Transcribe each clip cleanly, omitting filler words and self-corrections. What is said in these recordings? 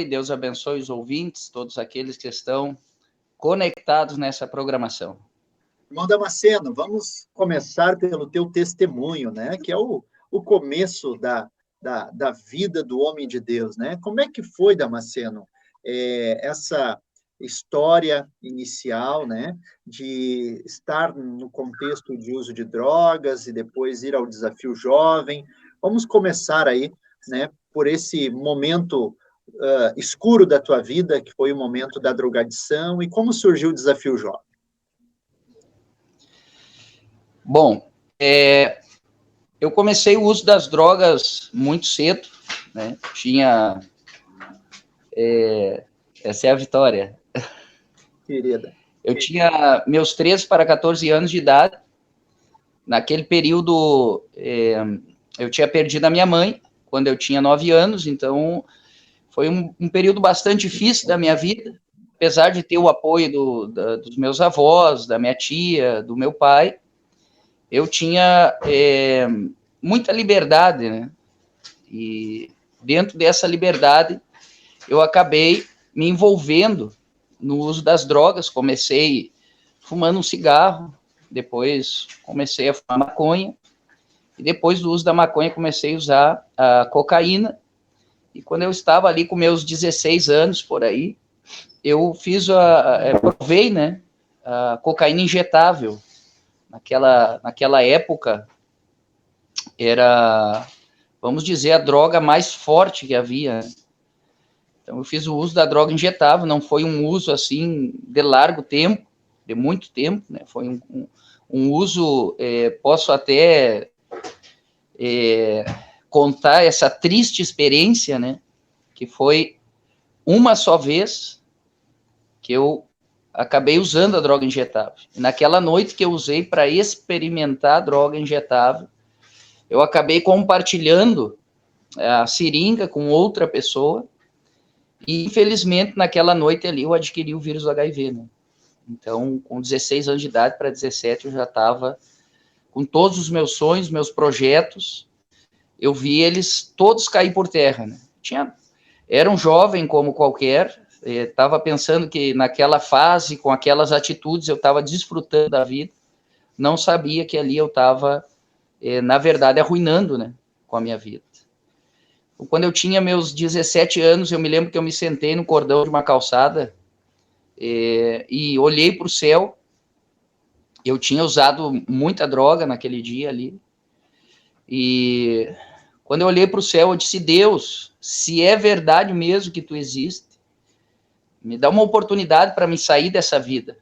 Deus abençoe os ouvintes, todos aqueles que estão conectados nessa programação. Irmão Damasceno, vamos começar pelo teu testemunho, né? Que é o começo da vida do homem de Deus, né? Como é que foi, Damasceno, essa história inicial, né? De estar no contexto de uso de drogas e depois ir ao desafio jovem. Vamos começar aí, né? Por esse momento escuro da tua vida, que foi o momento da drogadição, e como surgiu o desafio jovem. Bom, eu comecei o uso das drogas muito cedo, né? Essa é a Vitória. Querida. Eu tinha meus 13 para 14 anos de idade. Naquele período, eu tinha perdido a minha mãe, quando eu tinha 9 anos, então foi um período bastante difícil da minha vida, apesar de ter o apoio dos meus avós, da minha tia, do meu pai. Eu tinha muita liberdade, né? E dentro dessa liberdade, eu acabei me envolvendo no uso das drogas. Comecei fumando um cigarro, depois comecei a fumar maconha, e depois do uso da maconha comecei a usar a cocaína. E quando eu estava ali com meus 16 anos, por aí, eu provei, né, a cocaína injetável. Naquela época, era, vamos dizer, a droga mais forte que havia. Então, eu fiz o uso da droga injetável, não foi um uso, assim, de largo tempo, de muito tempo, né? Foi um uso, posso até contar essa triste experiência, né? Que foi uma só vez que eu acabei usando a droga injetável. E naquela noite que eu usei para experimentar a droga injetável, eu acabei compartilhando a seringa com outra pessoa e, infelizmente, naquela noite ali eu adquiri o vírus do HIV, né? Então, com 16 anos de idade para 17, eu já estava com todos os meus sonhos, meus projetos, eu vi eles todos cair por terra, né? Era um jovem como qualquer, estava pensando que naquela fase, com aquelas atitudes, eu estava desfrutando da vida, não sabia que ali eu estava, na verdade, arruinando, né, com a minha vida. Quando eu tinha meus 17 anos, eu me lembro que eu me sentei no cordão de uma calçada e olhei para o céu. Eu tinha usado muita droga naquele dia ali, e quando eu olhei para o céu, eu disse: Deus, se é verdade mesmo que tu existe, me dá uma oportunidade para me sair dessa vida.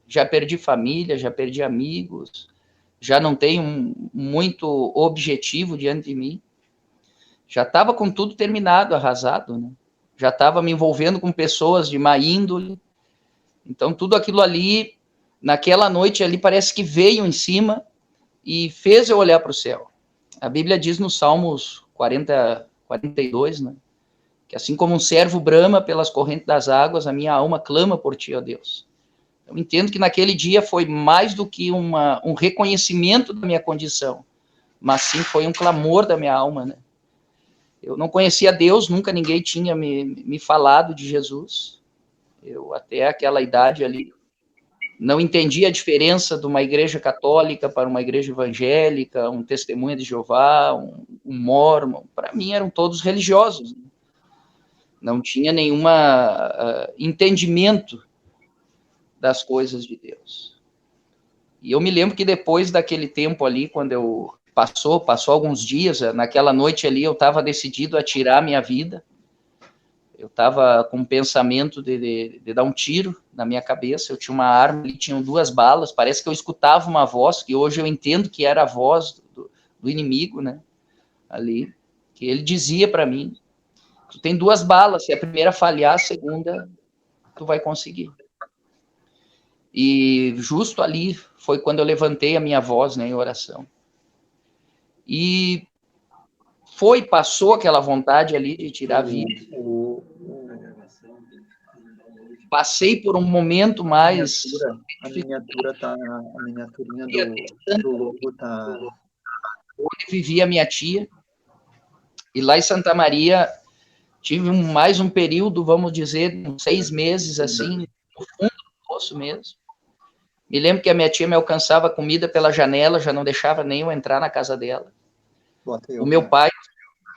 Já perdi família, já perdi amigos, já não tenho muito objetivo diante de mim. Já estava com tudo terminado, arrasado, né? Já estava me envolvendo com pessoas de má índole. Então, tudo aquilo ali, naquela noite ali, parece que veio em cima e fez eu olhar para o céu. A Bíblia diz no Salmos 42, né? Que assim como um servo brama pelas correntes das águas, a minha alma clama por ti, ó Deus. Eu entendo que naquele dia foi mais do que um reconhecimento da minha condição, mas sim foi um clamor da minha alma, né? Eu não conhecia Deus, nunca ninguém tinha me falado de Jesus. Eu, até aquela idade ali, não entendia a diferença de uma igreja católica para uma igreja evangélica, um testemunha de Jeová, um mórmon. Para mim eram todos religiosos. Não tinha nenhum entendimento das coisas de Deus. E eu me lembro que depois daquele tempo ali, quando eu passou alguns dias, naquela noite ali eu estava decidido a tirar a minha vida. Eu estava com o pensamento de dar um tiro na minha cabeça. Eu tinha uma arma ali, tinham 2 balas. Parece que eu escutava uma voz, que hoje eu entendo que era a voz do inimigo, né? Ali, que ele dizia para mim: tu tem 2 balas, se a primeira falhar, a segunda tu vai conseguir. E justo ali foi quando eu levantei a minha voz, né, em oração. E passou aquela vontade ali de tirar a vida. Passei por um momento mais... A miniaturinha do logo tá... Onde vivia minha tia. E lá em Santa Maria tive mais um período, vamos dizer, uns 6 meses, assim, no fundo do poço mesmo. Me lembro que a minha tia me alcançava comida pela janela, já não deixava nem eu entrar na casa dela. O meu pai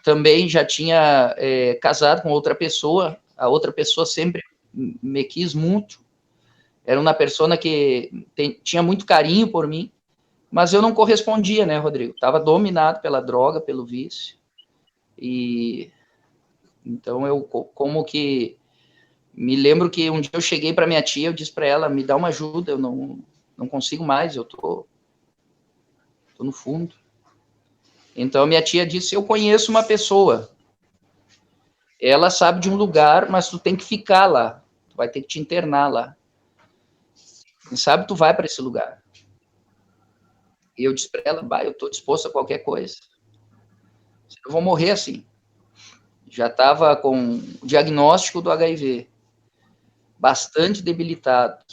também já tinha casado com outra pessoa, a outra pessoa sempre me quis muito, era uma pessoa que tinha muito carinho por mim, mas eu não correspondia, né, Rodrigo? Estava dominado pela droga, pelo vício, e então eu como que me lembro que um dia eu cheguei para minha tia, eu disse para ela, me dá uma ajuda, eu não consigo mais, eu tô no fundo. Então minha tia disse, eu conheço uma pessoa, ela sabe de um lugar, mas tu tem que ficar lá, tu vai ter que te internar lá. Quem sabe tu vai para esse lugar. E eu disse para ela, eu estou disposto a qualquer coisa. Eu vou morrer assim. Já estava com o diagnóstico do HIV, bastante debilitado,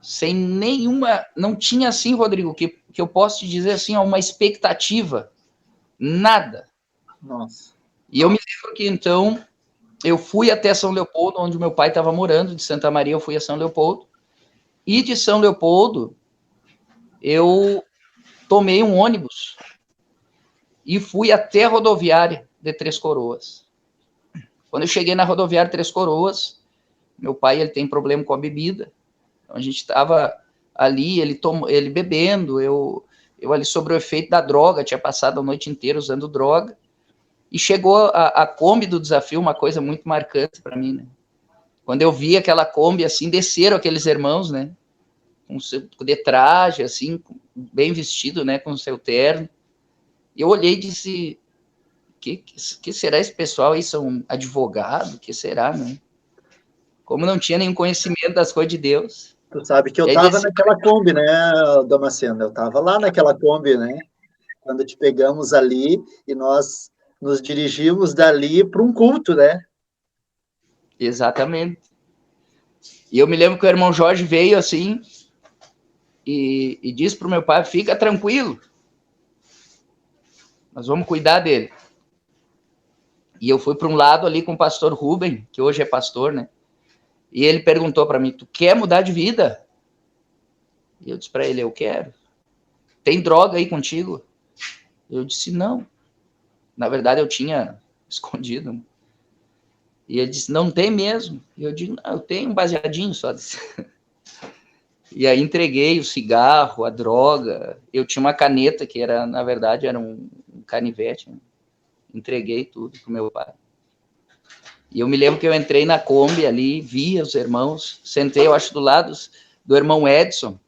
sem nenhuma, não tinha assim, Rodrigo, que eu posso te dizer assim, uma expectativa, nada. Nossa. E eu me lembro que então eu fui até São Leopoldo, onde meu pai estava morando, de Santa Maria eu fui a São Leopoldo, e de São Leopoldo eu tomei um ônibus e fui até a rodoviária de Três Coroas. Quando eu cheguei na rodoviária Três Coroas, meu pai ele tem problema com a bebida, então a gente estava ali, ele bebendo, eu ali sobre o efeito da droga, tinha passado a noite inteira usando droga, e chegou a Kombi do desafio, uma coisa muito marcante para mim, né? Quando eu vi aquela Kombi, assim, desceram aqueles irmãos, né, de traje, assim, bem vestido, né, com o seu terno, e eu olhei e disse, que será esse pessoal aí, são advogados, que será, né? Como não tinha nenhum conhecimento das coisas de Deus. Tu sabe que eu estava naquela Kombi, né, Damasceno? Eu estava lá naquela Kombi, né? Quando te pegamos ali e nós nos dirigimos dali para um culto, né? Exatamente. E eu me lembro que o irmão Jorge veio assim e disse para o meu pai, fica tranquilo, nós vamos cuidar dele. E eu fui para um lado ali com o pastor Rubem, que hoje é pastor, né? E ele perguntou para mim, tu quer mudar de vida? E eu disse para ele, eu quero. Tem droga aí contigo? Eu disse, não. Na verdade, eu tinha escondido. E ele disse, não tem mesmo. E eu disse, não, eu tenho um baseadinho só. E aí entreguei o cigarro, a droga. Eu tinha uma caneta que era, na verdade, era um canivete. Né? Entreguei tudo pro meu pai. E eu me lembro que eu entrei na Kombi ali, vi os irmãos, sentei, eu acho, do lado do irmão Edson.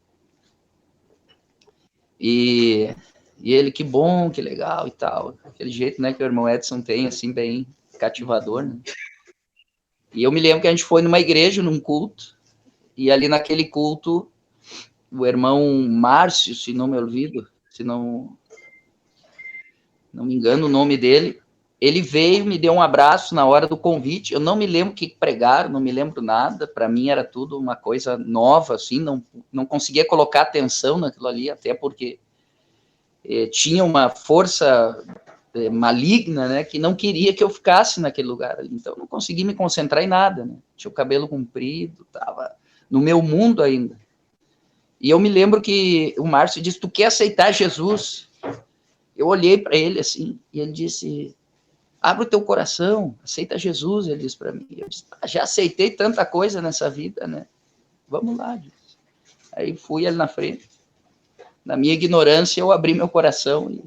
E ele, que bom, que legal e tal. Aquele jeito, né, que o irmão Edson tem, assim, bem cativador, né? E eu me lembro que a gente foi numa igreja, num culto, e ali naquele culto, o irmão Márcio, se não me olvido, se não me engano o nome dele, ele veio, me deu um abraço na hora do convite, eu não me lembro o que pregaram, não me lembro nada, para mim era tudo uma coisa nova, assim, não conseguia colocar atenção naquilo ali, até porque tinha uma força maligna, né, que não queria que eu ficasse naquele lugar ali, então não consegui me concentrar em nada, né, tinha o cabelo comprido, tava no meu mundo ainda, e eu me lembro que o Márcio disse, tu quer aceitar Jesus? Eu olhei para ele assim, e ele disse, abre o teu coração, aceita Jesus, ele disse para mim, eu disse, já aceitei tanta coisa nessa vida, né, vamos lá, disse. Aí fui ali na frente, na minha ignorância eu abri meu coração e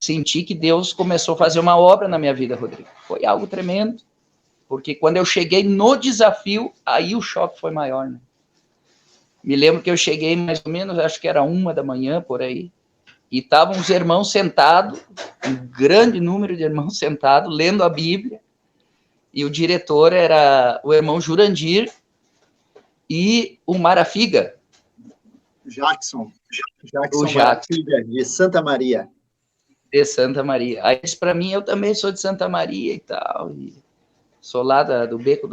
senti que Deus começou a fazer uma obra na minha vida, Rodrigo. Foi algo tremendo, porque quando eu cheguei no desafio, aí o choque foi maior, né? Me lembro que eu cheguei mais ou menos, acho que era 1h por aí, e estavam os irmãos sentados, um grande número de irmãos sentados, lendo a Bíblia, e o diretor era o irmão Jurandir e o Marafiga. Jackson Marafiga, de Santa Maria. De Santa Maria. Aí disse para mim, eu também sou de Santa Maria e tal, e sou lá do Beco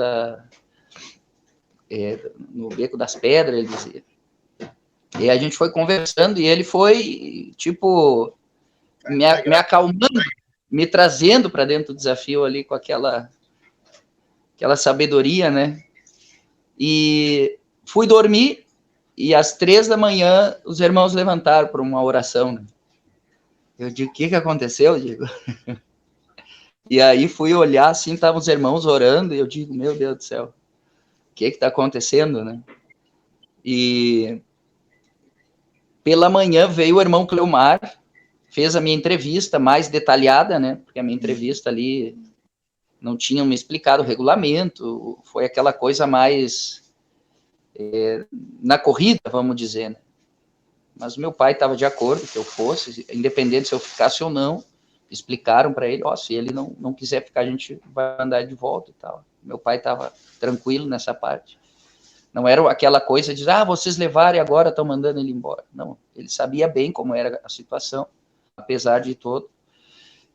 no Beco das Pedras, ele dizia. E a gente foi conversando e ele foi, tipo, me acalmando, me trazendo para dentro do desafio ali com aquela sabedoria, né? E fui dormir, e às 3 da manhã os irmãos levantaram para uma oração, né? Eu digo, o que aconteceu? Eu digo. E aí fui olhar, assim, estavam os irmãos orando, e eu digo, meu Deus do céu, o que está acontecendo, né? E pela manhã veio o irmão Cleomar, fez a minha entrevista mais detalhada, né? Porque a minha entrevista ali não tinham me explicado o regulamento, foi aquela coisa mais na corrida, vamos dizer, né? Mas o meu pai estava de acordo que eu fosse, independente se eu ficasse ou não. Explicaram para ele, se ele não quiser ficar, a gente vai andar de volta e tal. Meu pai estava tranquilo nessa parte. Não era aquela coisa de, vocês levaram e agora estão mandando ele embora. Não, ele sabia bem como era a situação, apesar de tudo.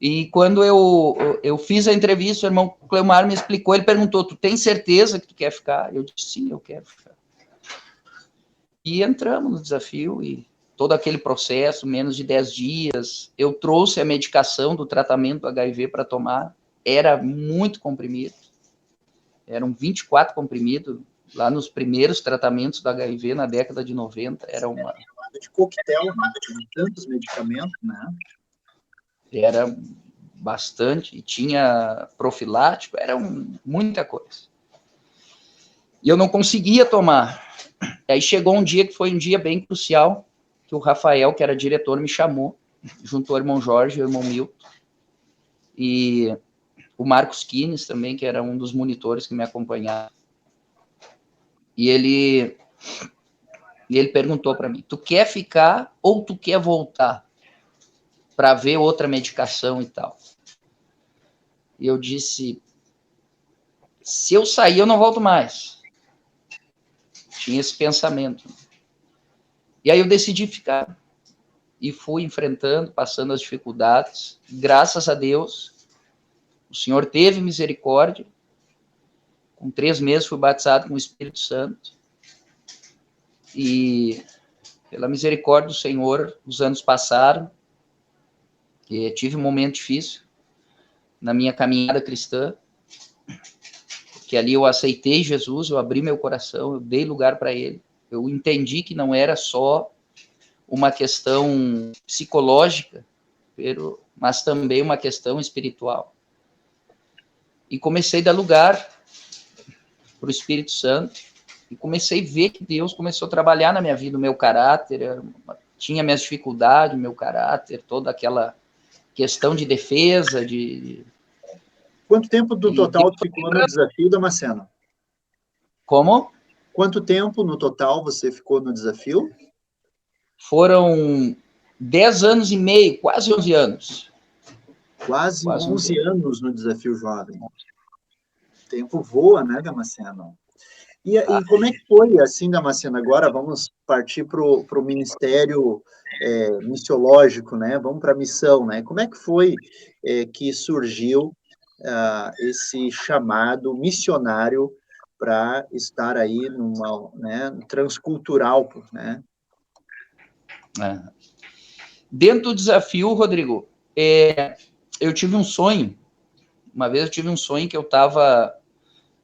E quando eu fiz a entrevista, o irmão Cleomar me explicou, ele perguntou, tu tem certeza que tu quer ficar? Eu disse, sim, eu quero ficar. E entramos no desafio e todo aquele processo, menos de 10 dias, eu trouxe a medicação do tratamento do HIV para tomar, era muito comprimido, eram 24 comprimidos, lá nos primeiros tratamentos do HIV, na década de 90, era uma... De coquetel, né? Tantos medicamentos, né? Era bastante, tinha profilático, era muita coisa. E eu não conseguia tomar. Aí chegou um dia que foi um dia bem crucial, que o Rafael, que era diretor, me chamou, junto ao irmão Jorge e ao irmão Milton, e o Marcos Kines também, que era um dos monitores que me acompanhava. E ele perguntou para mim, tu quer ficar ou tu quer voltar para ver outra medicação e tal? E eu disse, se eu sair, eu não volto mais. Tinha esse pensamento. E aí eu decidi ficar. E fui enfrentando, passando as dificuldades. Graças a Deus, o Senhor teve misericórdia. Com 3 meses fui batizado com o Espírito Santo. E pela misericórdia do Senhor, os anos passaram. E tive um momento difícil na minha caminhada cristã. Porque ali eu aceitei Jesus, eu abri meu coração, eu dei lugar para ele. Eu entendi que não era só uma questão psicológica, mas também uma questão espiritual. E comecei a dar lugar para o Espírito Santo, e comecei a ver que Deus começou a trabalhar na minha vida, o meu caráter, tinha minhas dificuldades, o meu caráter, toda aquela questão de defesa, Quanto tempo do total tu ficou no desafio, Damasceno? Como? Quanto tempo no total você ficou no desafio? Foram 10 anos e meio, quase 11 anos. Quase 11 anos no desafio jovem. O tempo voa, né, Damasceno? E como é que foi, assim, Damasceno? Agora vamos partir para o ministério missiológico, né? Vamos para a missão, né? Como é que foi que surgiu esse chamado missionário para estar aí transcultural, né? Dentro do desafio, Rodrigo, eu tive um sonho. Uma vez eu tive um sonho que eu estava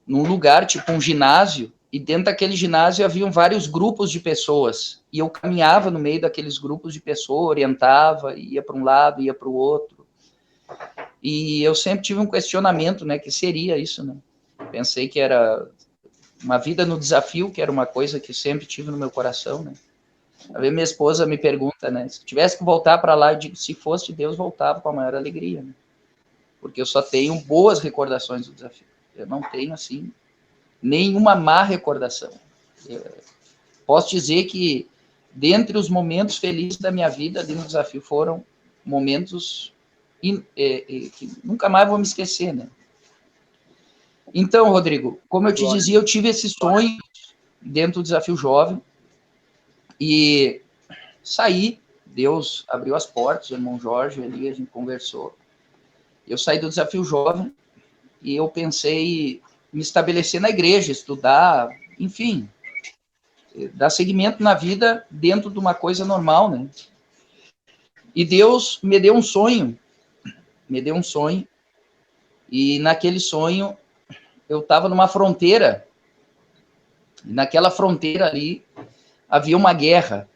num lugar, tipo um ginásio, e dentro daquele ginásio haviam vários grupos de pessoas. E eu caminhava no meio daqueles grupos de pessoas, orientava, ia para um lado, ia para o outro. E eu sempre tive um questionamento, né, que seria isso, né? Pensei que era uma vida no desafio, que era uma coisa que sempre tive no meu coração, né? Aí minha esposa me pergunta, né, se tivesse que voltar para lá, eu digo, se fosse de Deus, voltava com a maior alegria, né? Porque eu só tenho boas recordações do desafio. Eu não tenho, assim, nenhuma má recordação. Posso dizer que, dentre os momentos felizes da minha vida, ali no desafio, foram momentos que nunca mais vou me esquecer, né? Então, Rodrigo, como eu te dizia, eu tive esse sonho dentro do desafio jovem e saí, Deus abriu as portas, o irmão Jorge ali, a gente conversou. Eu saí do desafio jovem e eu pensei em me estabelecer na igreja, estudar, enfim, dar seguimento na vida dentro de uma coisa normal, né? E Deus me deu um sonho me deu um sonho, e naquele sonho eu estava numa fronteira, e naquela fronteira ali havia uma guerra,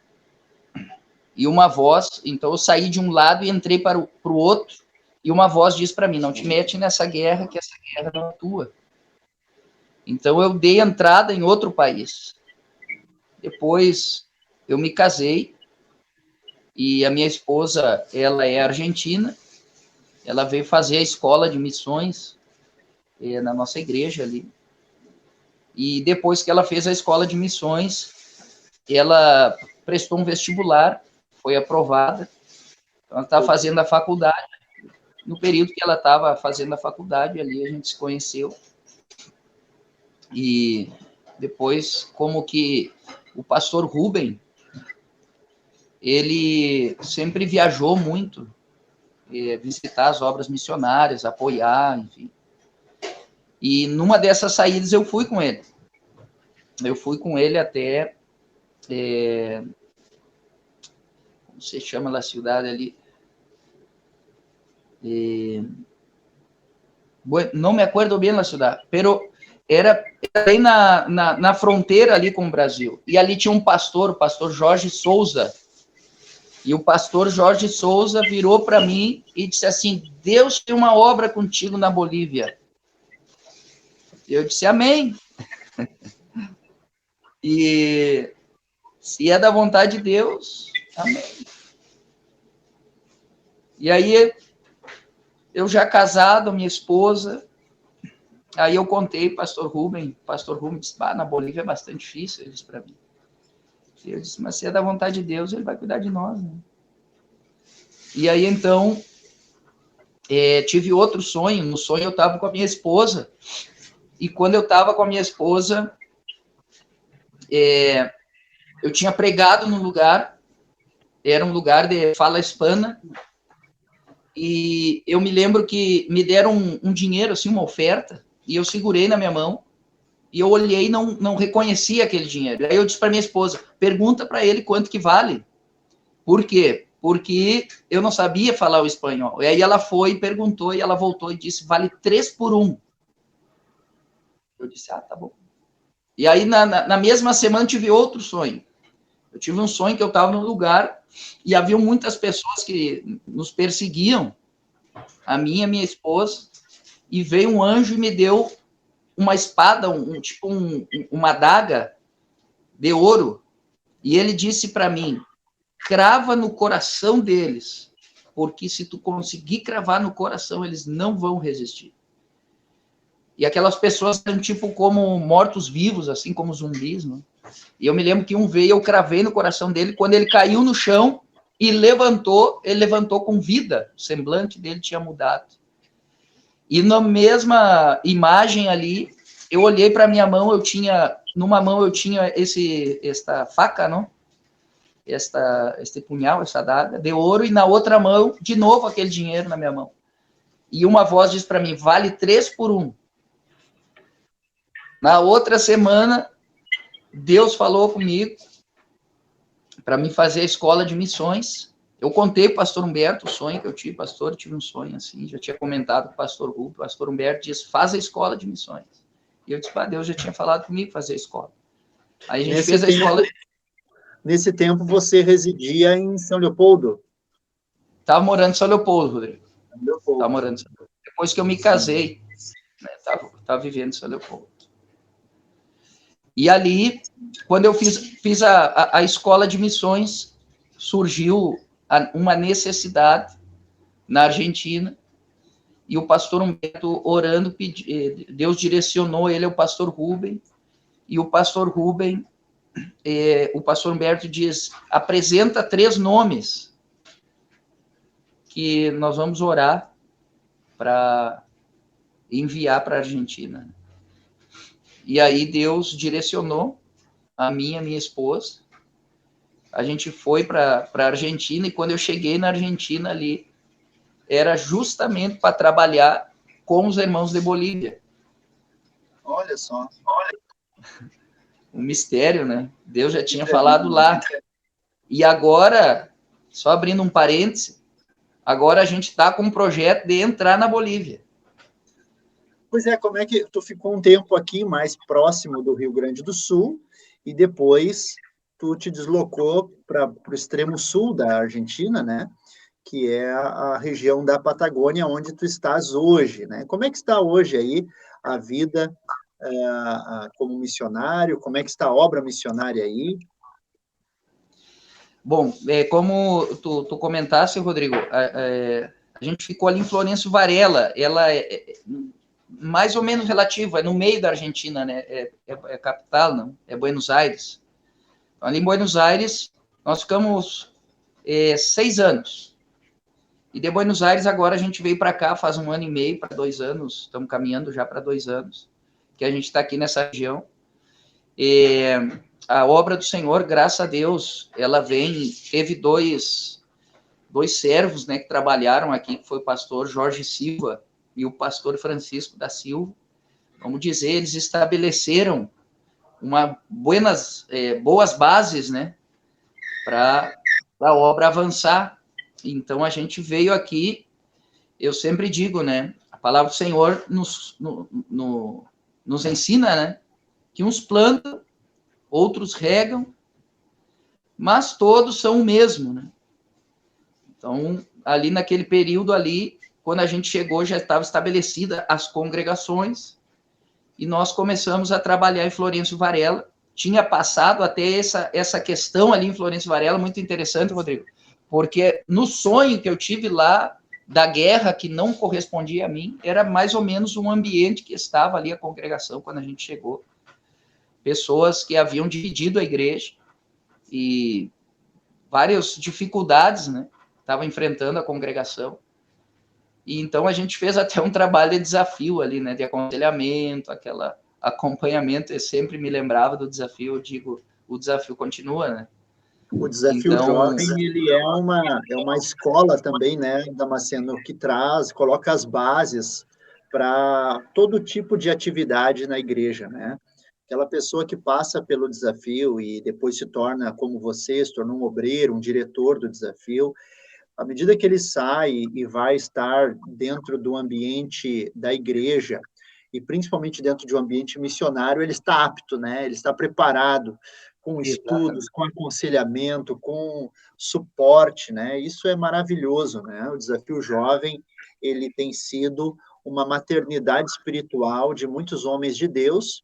e uma voz, então eu saí de um lado e entrei para o outro, e uma voz disse para mim, não te mete nessa guerra, que essa guerra não é tua. Então eu dei entrada em outro país. Depois eu me casei, e a minha esposa, ela é argentina, ela veio fazer a escola de missões na nossa igreja ali. E depois que ela fez a escola de missões, ela prestou um vestibular, foi aprovada, então ela está fazendo a faculdade. No período que ela estava fazendo a faculdade, ali a gente se conheceu. E depois, como que o pastor Rubem, ele sempre viajou muito, visitar as obras missionárias, apoiar, enfim. E numa dessas saídas eu fui com ele. Eu fui com ele até... como se chama a cidade ali? Não me acuerdo bem a cidade, pero era bem na fronteira ali com o Brasil. E ali tinha um pastor, o pastor Jorge Souza. E o pastor Jorge Souza virou para mim e disse assim, Deus tem uma obra contigo na Bolívia. Eu disse, amém. E se é da vontade de Deus, amém. E aí, eu já casado, minha esposa, aí eu contei pastor Rubem disse, na Bolívia é bastante difícil, ele disse para mim. E eu disse, mas se é da vontade de Deus, ele vai cuidar de nós, né? E aí, então, tive outro sonho, no sonho eu estava com a minha esposa, e quando eu estava com a minha esposa, eu tinha pregado num lugar, era um lugar de fala hispana, e eu me lembro que me deram um dinheiro, assim, uma oferta, e eu segurei na minha mão, e eu olhei e não reconheci aquele dinheiro. Aí eu disse para minha esposa, pergunta para ele quanto que vale. Por quê? Porque eu não sabia falar o espanhol. E aí ela foi e perguntou, e ela voltou e disse, vale 3 por 1. Eu disse, tá bom. E aí, na mesma semana, tive outro sonho. Eu tive um sonho que eu estava num lugar e havia muitas pessoas que nos perseguiam, a mim e a minha esposa, e veio um anjo e me deu uma espada, uma adaga de ouro, e ele disse para mim, crava no coração deles, porque se tu conseguir cravar no coração, eles não vão resistir. E aquelas pessoas eram tipo como mortos-vivos, assim como zumbis, né? E eu me lembro que um veio, eu cravei no coração dele, quando ele caiu no chão e levantou, ele levantou com vida, o semblante dele tinha mudado. E na mesma imagem ali, eu olhei para minha mão, numa mão eu tinha esta faca, não? Este punhal, essa adaga de ouro, e na outra mão, de novo, aquele dinheiro na minha mão. E uma voz diz para mim, vale 3 por 1. Na outra semana, Deus falou comigo para mim fazer a escola de missões. Eu contei para o pastor Humberto o sonho que eu tive, pastor, eu tive um sonho assim, já tinha comentado com o pastor Rubem, o pastor Humberto disse, faz a escola de missões. E eu disse, Deus já tinha falado comigo fazer a escola. Aí a gente fez a escola... Nesse tempo, você residia em São Leopoldo? Estava morando em São Leopoldo, Rodrigo. Estava morando em São Leopoldo. Depois que eu me casei, né, estava vivendo em São Leopoldo. E ali, quando eu fiz a escola de missões, surgiu uma necessidade na Argentina, e o pastor Humberto orando, Deus direcionou ele ao pastor Rubem, e o pastor Rubem, o pastor Humberto diz, apresenta 3 nomes que nós vamos orar para enviar para a Argentina. E aí Deus direcionou a mim e a minha esposa. A gente foi para a Argentina, e quando eu cheguei na Argentina ali, era justamente para trabalhar com os irmãos de Bolívia. Olha só. Olha. Um mistério, né? Deus já tinha falado lá. E agora, só abrindo um parêntese, agora a gente está com um projeto de entrar na Bolívia. Pois é, como é que tu ficou um tempo aqui mais próximo do Rio Grande do Sul e depois tu te deslocou para o extremo sul da Argentina, né? Que é a região da Patagônia, onde tu estás hoje, né? Como é que está hoje aí a vida como missionário? Como é que está a obra missionária aí? Bom, como tu comentaste, Rodrigo, a gente ficou ali em Florencio Varela, ela é mais ou menos relativa, é no meio da Argentina, né? É capital, não? É Buenos Aires. Então, ali em Buenos Aires, nós ficamos 6 anos. E de Buenos Aires, agora a gente veio para cá faz 1 ano e meio, para 2 anos, estamos caminhando já para 2 anos, que a gente está aqui nessa região. E a obra do Senhor, graças a Deus, ela teve dois servos, né, que trabalharam aqui, que foi o pastor Jorge Silva e o pastor Francisco da Silva. Vamos dizer, eles estabeleceram boas bases, né, para a obra avançar. Então, a gente veio aqui, eu sempre digo, né, a palavra do Senhor nos ensina, né, que uns plantam, outros regam, mas todos são o mesmo, né? Então, ali naquele período ali, quando a gente chegou, já estava estabelecida as congregações, e nós começamos a trabalhar em Florencio Varela. Tinha passado até essa questão ali em Florencio Varela, muito interessante, Rodrigo, porque no sonho que eu tive lá, da guerra que não correspondia a mim, era mais ou menos um ambiente que estava ali a congregação quando a gente chegou. Pessoas que haviam dividido a igreja e várias dificuldades, né? Estava enfrentando a congregação. E então a gente fez até um trabalho de desafio ali, né? De aconselhamento, aquela acompanhamento. Eu sempre me lembrava do desafio, eu digo, o desafio continua, né? O Desafio Então, Jovem, ele é uma escola também, né, Damasceno, que coloca as bases para todo tipo de atividade na igreja, né? Aquela pessoa que passa pelo desafio e depois se torna, como você, se torna um obreiro, um diretor do desafio, à medida que ele sai e vai estar dentro do ambiente da igreja, e principalmente dentro de um ambiente missionário, ele está apto, né? Ele está preparado com exatamente. estudos, com aconselhamento, com suporte, né? Isso é maravilhoso, né? O Desafio Jovem, ele tem sido uma maternidade espiritual de muitos homens de Deus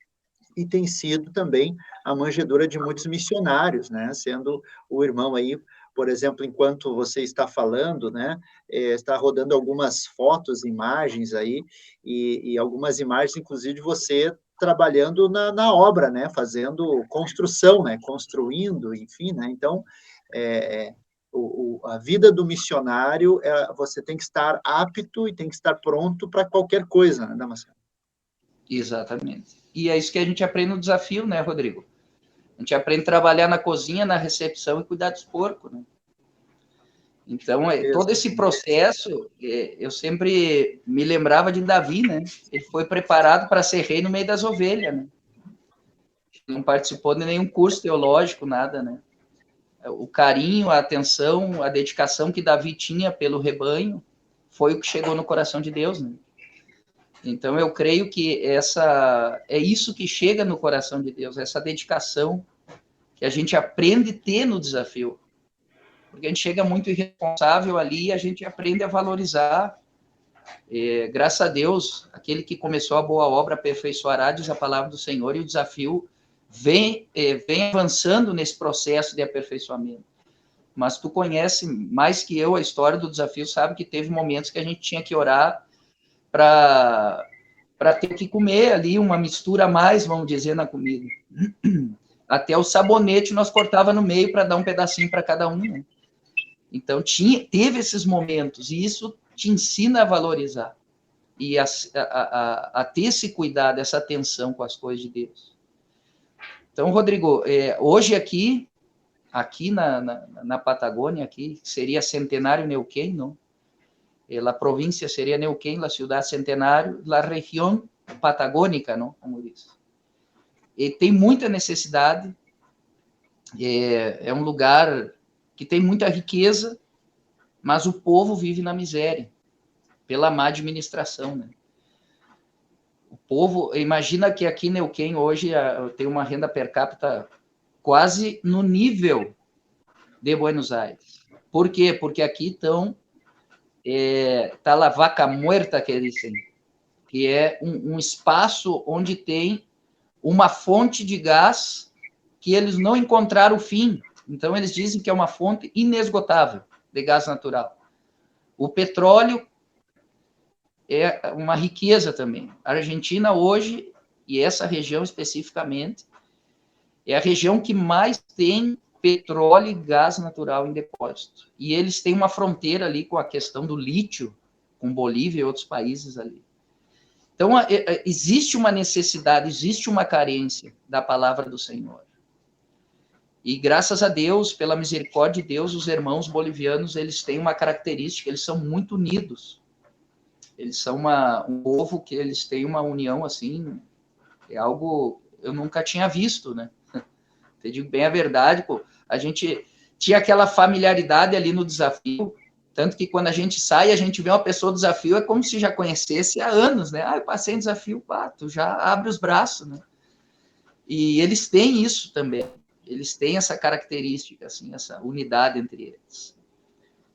e tem sido também a manjedoura de muitos missionários, né? Sendo o irmão aí, por exemplo, enquanto você está falando, né? Está rodando algumas fotos, imagens aí, e algumas imagens, inclusive, de você trabalhando na obra, né? Fazendo construção, né? Construindo, enfim, né? Então, a vida do missionário, você tem que estar apto e tem que estar pronto para qualquer coisa, né, Damasceno? Exatamente. E é isso que a gente aprende no desafio, né, Rodrigo? A gente aprende a trabalhar na cozinha, na recepção e cuidar dos porcos, né? Então, todo esse processo, eu sempre me lembrava de Davi, né? Ele foi preparado para ser rei no meio das ovelhas, né? Não participou de nenhum curso teológico, nada, né? O carinho, a atenção, a dedicação que Davi tinha pelo rebanho foi o que chegou no coração de Deus, né? Então, eu creio que é isso que chega no coração de Deus, essa dedicação que a gente aprende a ter no desafio. Porque a gente chega muito irresponsável ali e a gente aprende a valorizar. Graças a Deus, aquele que começou a boa obra aperfeiçoará, diz a palavra do Senhor, e o desafio vem avançando nesse processo de aperfeiçoamento. Mas tu conhece mais que eu a história do desafio, sabe que teve momentos que a gente tinha que orar para ter que comer ali uma mistura a mais, vamos dizer, na comida. Até o sabonete nós cortava no meio para dar um pedacinho para cada um, né? Então, teve esses momentos, e isso te ensina a valorizar e a ter esse cuidado, essa atenção com as coisas de Deus. Então, Rodrigo, hoje aqui na Patagônia, aqui seria Centenário Neuquén, não? A província seria Neuquén, a cidade Centenário, a região patagônica, não? Como diz. E tem muita necessidade, é um lugar que tem muita riqueza, mas o povo vive na miséria, pela má administração, né? O povo, imagina que aqui em Neuquén hoje tem uma renda per capita quase no nível de Buenos Aires. Por quê? Porque aqui estão tá a vaca muerta, que dizem, que é um espaço onde tem uma fonte de gás que eles não encontraram o fim. Então, eles dizem que é uma fonte inesgotável de gás natural. O petróleo é uma riqueza também. A Argentina hoje, e essa região especificamente, é a região que mais tem petróleo e gás natural em depósito. E eles têm uma fronteira ali com a questão do lítio, com Bolívia e outros países ali. Então, existe uma necessidade, existe uma carência da palavra do Senhor. E graças a Deus, pela misericórdia de Deus, os irmãos bolivianos, eles têm uma característica, eles são muito unidos. Eles são um povo que eles têm uma união, assim, é algo eu nunca tinha visto, né? Eu digo bem a verdade, pô, a gente tinha aquela familiaridade ali no desafio, tanto que quando a gente sai, a gente vê uma pessoa do desafio, é como se já conhecesse há anos, né? Ah, eu passei em desafio, pá, tu já abre os braços, né? E eles têm isso também. Eles têm essa característica, assim, essa unidade entre eles.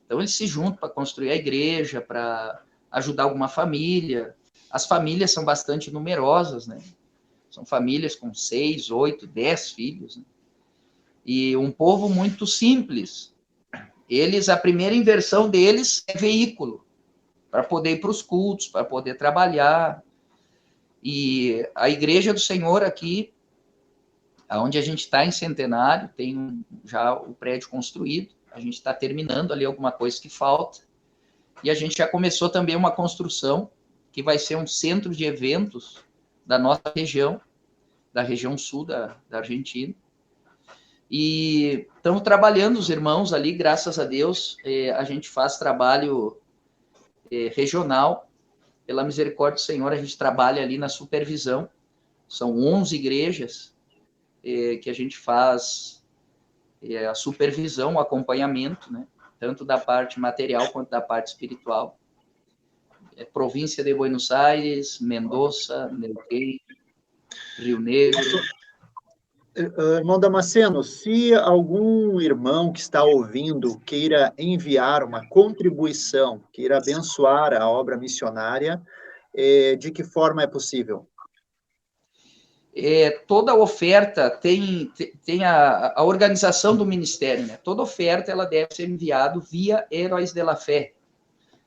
Então, eles se juntam para construir a igreja, para ajudar alguma família. As famílias são bastante numerosas, né? São famílias com 6, 8, 10 filhos, né? E um povo muito simples. A primeira inversão deles é veículo, para poder ir para os cultos, para poder trabalhar. E a igreja do Senhor aqui, onde a gente está em Centenário, tem já o prédio construído, a gente está terminando ali alguma coisa que falta, e a gente já começou também uma construção que vai ser um centro de eventos da nossa região, da região sul da Argentina, e estamos trabalhando, os irmãos ali, graças a Deus, a gente faz trabalho regional, pela misericórdia do Senhor, a gente trabalha ali na supervisão, são 11 igrejas que a gente faz a supervisão, o acompanhamento, né? Tanto da parte material quanto da parte espiritual. Província de Buenos Aires, Mendoza, Neuquén, Rio Negro. Irmão Damasceno, se algum irmão que está ouvindo queira enviar uma contribuição, queira abençoar a obra missionária, de que forma é possível? Toda oferta tem a organização do ministério, né? Toda oferta ela deve ser enviada via Heróis de la Fé.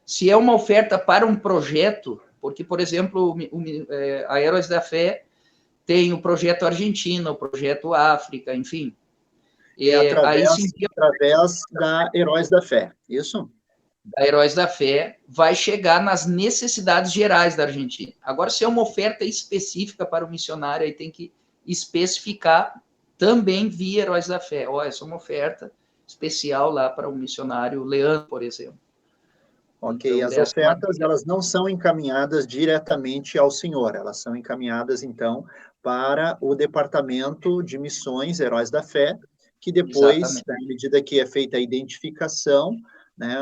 Se é uma oferta para um projeto, porque, por exemplo, a Heróis da Fé tem o projeto Argentina, o projeto África, enfim. Através da Heróis da Fé, isso? Da Heróis da Fé vai chegar nas necessidades gerais da Argentina. Agora, se é uma oferta específica para o missionário, aí tem que especificar também via Heróis da Fé. Essa é uma oferta especial lá para o missionário Leandro, por exemplo. Ok, então, as ofertas, elas não são encaminhadas diretamente ao Senhor, elas são encaminhadas, então, para o Departamento de Missões Heróis da Fé, que depois, à medida que é feita a identificação, né,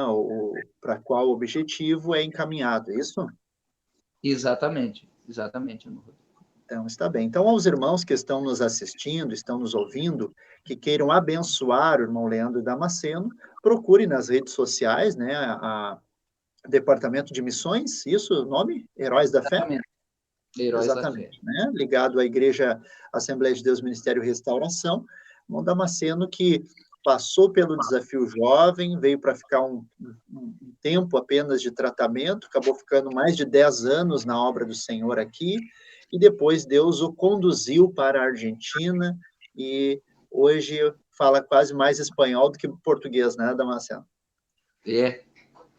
para qual objetivo é encaminhado, isso? Exatamente. Então, está bem. Então, aos irmãos que estão nos assistindo, estão nos ouvindo, que queiram abençoar o irmão Leandro Damasceno, procure nas redes sociais, né, Departamento de Missões, isso o nome? Heróis da Fé? Exatamente, né? Ligado à Igreja Assembleia de Deus Ministério Restauração, irmão Damasceno, que passou pelo desafio jovem, veio para ficar um tempo apenas de tratamento, acabou ficando mais de 10 anos na obra do Senhor aqui, e depois Deus o conduziu para a Argentina, e hoje fala quase mais espanhol do que português, né, Damasceno?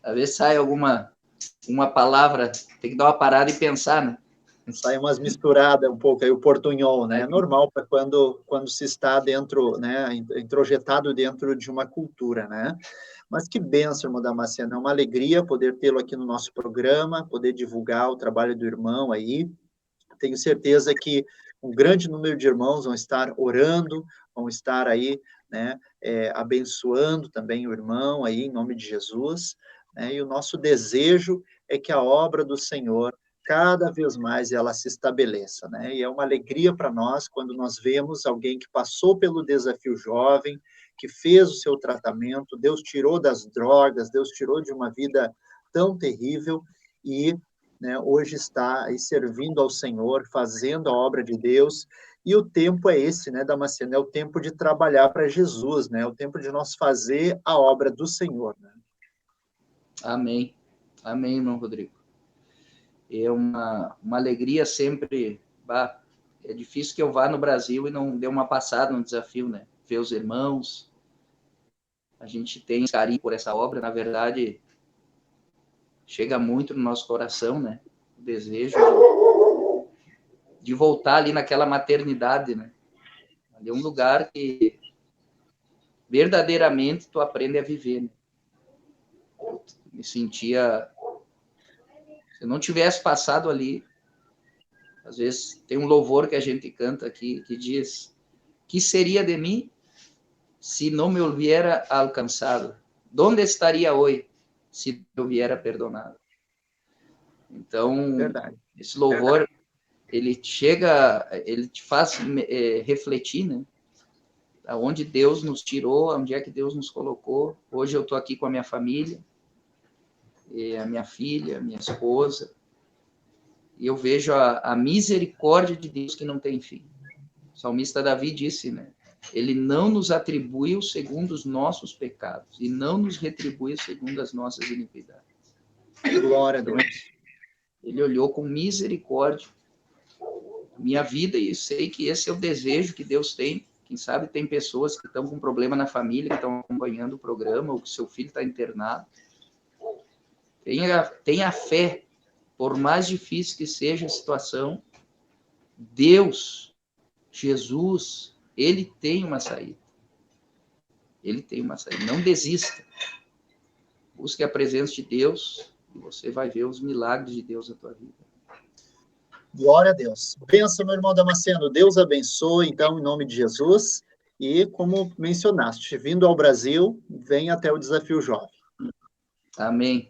Às vezes sai uma palavra, tem que dar uma parada e pensar, né? Sai umas misturadas um pouco, aí o portunhol, né? É normal para quando se está dentro, né? Introjetado dentro de uma cultura, né? Mas que bênção, irmão Damasceno, é uma alegria poder tê-lo aqui no nosso programa, poder divulgar o trabalho do irmão aí. Tenho certeza que um grande número de irmãos vão estar orando, vão estar aí né, abençoando também o irmão aí, em nome de Jesus, né, e o nosso desejo é que a obra do Senhor, cada vez mais, ela se estabeleça, né, e é uma alegria para nós quando nós vemos alguém que passou pelo Desafio Jovem, que fez o seu tratamento, Deus tirou das drogas, Deus tirou de uma vida tão terrível e, né, hoje está aí servindo ao Senhor, fazendo a obra de Deus. E o tempo é esse, né, Damasceno? É o tempo de trabalhar para Jesus, né? É o tempo de nós fazer a obra do Senhor, né? Amém. Amém, irmão Rodrigo. É uma alegria sempre. Bah, é difícil que eu vá no Brasil e não dê uma passada no desafio, né? Ver os irmãos. A gente tem carinho por essa obra, na verdade, chega muito no nosso coração, né? O desejo de voltar ali naquela maternidade, né? Ali é um lugar que verdadeiramente tu aprende a viver, né? Eu me sentia... Se eu não tivesse passado ali, às vezes tem um louvor que a gente canta aqui, que diz: que seria de mim se não me hubiera alcançado? Onde estaria hoje se eu viera perdonado? Então, Verdade. Esse louvor, ele te faz refletir, né? Aonde Deus nos tirou, onde é que Deus nos colocou. Hoje eu estou aqui com a minha família, a minha filha, a minha esposa, e eu vejo a misericórdia de Deus que não tem fim. O salmista Davi disse, né? Ele não nos atribuiu segundo os nossos pecados e não nos retribuiu segundo as nossas iniquidades. Glória a Deus. Ele olhou com misericórdia minha vida, e eu sei que esse é o desejo que Deus tem. Quem sabe tem pessoas que estão com problema na família, que estão acompanhando o programa, ou que seu filho está internado. Tenha fé, por mais difícil que seja a situação, Deus, Jesus, Ele tem uma saída. Ele tem uma saída. Não desista. Busque a presença de Deus e você vai ver os milagres de Deus na tua vida. Glória a Deus. Benção, meu irmão Damasceno. Deus abençoe, então, em nome de Jesus. E, como mencionaste, vindo ao Brasil, vem até o Desafio Jovem. Amém.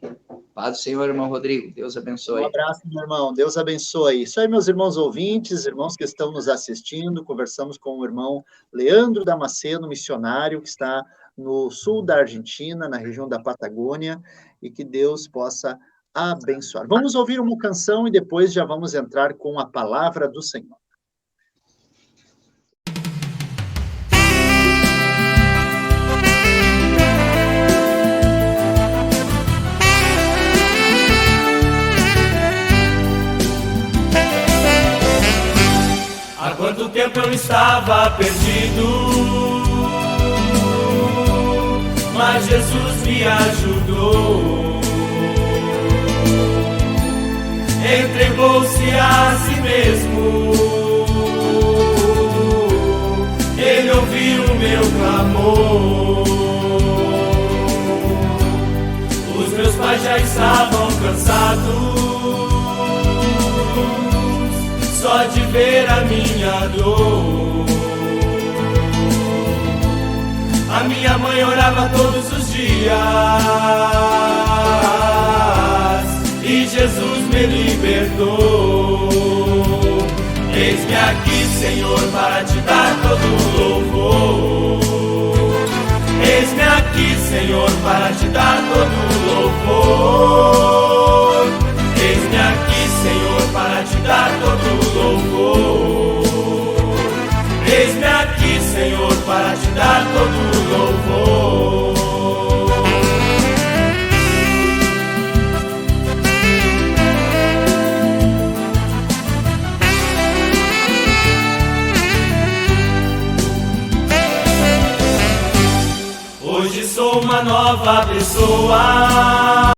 Paz do Senhor, irmão Rodrigo. Deus abençoe. Um abraço, meu irmão. Deus abençoe. Isso aí, meus irmãos ouvintes, irmãos que estão nos assistindo. Conversamos com o irmão Leandro Damasceno, missionário, que está no sul da Argentina, na região da Patagônia, e que Deus possa abençoar. Vamos ouvir uma canção e depois já vamos entrar com a palavra do Senhor. Há quanto tempo eu estava perdido, mas Jesus me ajudou. Entregou-se a si mesmo, Ele ouviu o meu clamor. Os meus pais já estavam cansados só de ver a minha dor. A minha mãe orava todos os dias e Jesus me libertou. Eis-me aqui, Senhor, para te dar todo o louvor. Eis-me aqui, Senhor, para te dar todo o louvor. Eis-me aqui, Senhor, para te dar todo o louvor. Eis-me aqui, Senhor, para te dar todo o louvor. Hoje sou uma nova pessoa.